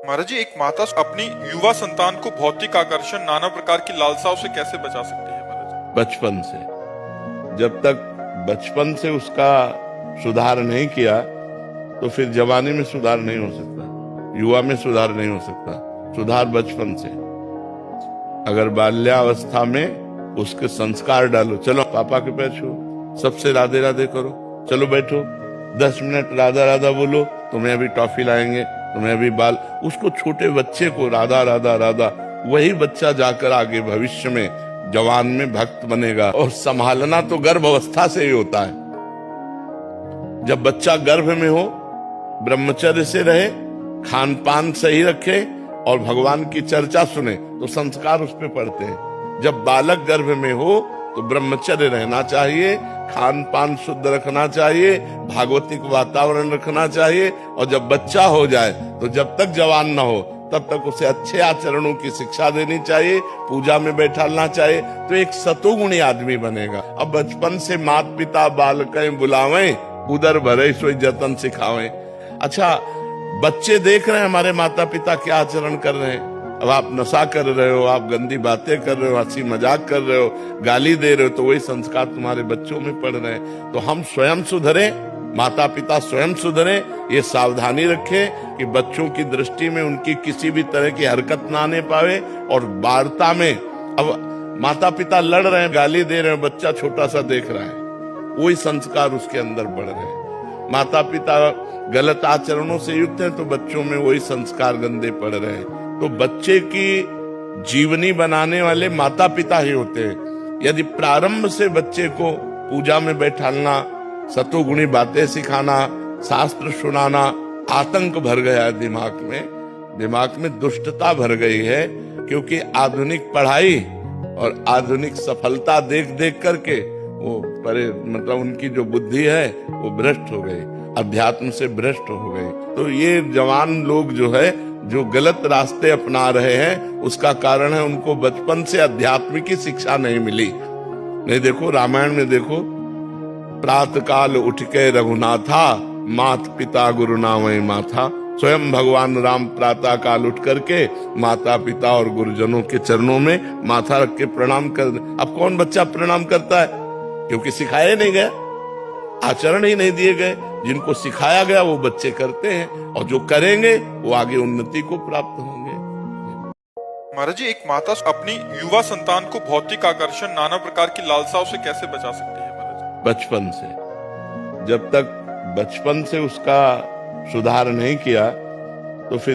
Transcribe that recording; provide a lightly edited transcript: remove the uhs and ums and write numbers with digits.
महाराज जी, एक माता अपनी युवा संतान को भौतिक आकर्षण, नाना प्रकार की लालसाओं से कैसे बचा सकती है महाराज? बचपन से। जब तक बचपन से उसका सुधार नहीं किया तो फिर जवानी में सुधार नहीं हो सकता, युवा में सुधार नहीं हो सकता। सुधार बचपन से। अगर बाल्यावस्था में उसके संस्कार डालो, चलो पापा के पैर छू, सबसे राधे राधे करो, चलो बैठो 10 मिनट राधा राधा बोलो, तुम्हें अभी टॉफी लाएंगे, तुम्हें अभी बाल। उसको छोटे बच्चे को राधा राधा राधा, वही बच्चा जाकर आगे भविष्य में जवान में भक्त बनेगा। और संभालना तो गर्भ अवस्था से ही होता है। जब बच्चा गर्भ में हो, ब्रह्मचर्य से रहे, खान पान सही रखे और भगवान की चर्चा सुने तो संस्कार उस पे पड़ते हैं। जब बालक गर्भ में हो तो ब्रह्मचर्य रहना चाहिए, खान पान शुद्ध रखना चाहिए, भागवतिक वातावरण रखना चाहिए। और जब बच्चा हो जाए तो जब तक जवान ना हो तब तक उसे अच्छे आचरणों की शिक्षा देनी चाहिए, पूजा में बैठालना चाहिए, तो एक सतोगुणी आदमी बनेगा। अब बचपन से माता पिता बालकें बुलावें, उदर भरे सोई जतन सिखावें। अच्छा, बच्चे देख रहे हैं हमारे माता पिता क्या आचरण कर रहे हैं। अब आप नशा कर रहे हो, आप गंदी बातें कर रहे हो, हंसी मजाक कर रहे हो, गाली दे रहे हो, तो वही संस्कार तुम्हारे बच्चों में पड़ रहे हैं। तो हम स्वयं सुधरे, माता पिता स्वयं सुधरे, ये सावधानी रखें कि बच्चों की दृष्टि में उनकी किसी भी तरह की हरकत ना आने पावे। और वार्ता में अब माता पिता लड़ रहे हैं, गाली दे रहे हैं, बच्चा छोटा सा देख रहा है, वही संस्कार उसके अंदर बढ़ रहे हैं। माता पिता गलत आचरणों से युक्त हैं तो बच्चों में वही संस्कार गंदे पड़ रहे हैं। तो बच्चे की जीवनी बनाने वाले माता पिता ही होते हैं। यदि प्रारंभ से बच्चे को पूजा में बैठालना, सतोगुणी बातें सिखाना, शास्त्र सुनाना, आतंक भर गया है दिमाग में दुष्टता भर गई है, क्योंकि आधुनिक पढ़ाई और आधुनिक सफलता देख देख करके वो मतलब उनकी जो बुद्धि है वो भ्रष्ट हो गई, अध्यात्म से भ्रष्ट हो गई। तो ये जवान लोग जो है, जो गलत रास्ते अपना रहे हैं, उसका कारण है उनको बचपन से अध्यात्म की शिक्षा नहीं मिली। नहीं, देखो रामायण में देखो, प्रातः काल उठ के रघुनाथा, मात पिता गुरु नामय माथा। स्वयं भगवान राम प्रातः काल उठ करके माता पिता और गुरुजनों के चरणों में माथा रख के प्रणाम कर। अब कौन बच्चा प्रणाम करता है? क्योंकि सिखाया नहीं गया, आचरण ही नहीं दिए गए। जिनको सिखाया गया वो बच्चे करते हैं, और जो करेंगे वो आगे उन्नति को प्राप्त होंगे। महाराज जी, एक माता अपनी युवा संतान को भौतिक आकर्षण, नाना प्रकार की लालसाओं से कैसे बचा सकती है महाराज? बचपन से। जब तक बचपन से उसका सुधार नहीं किया तो फिर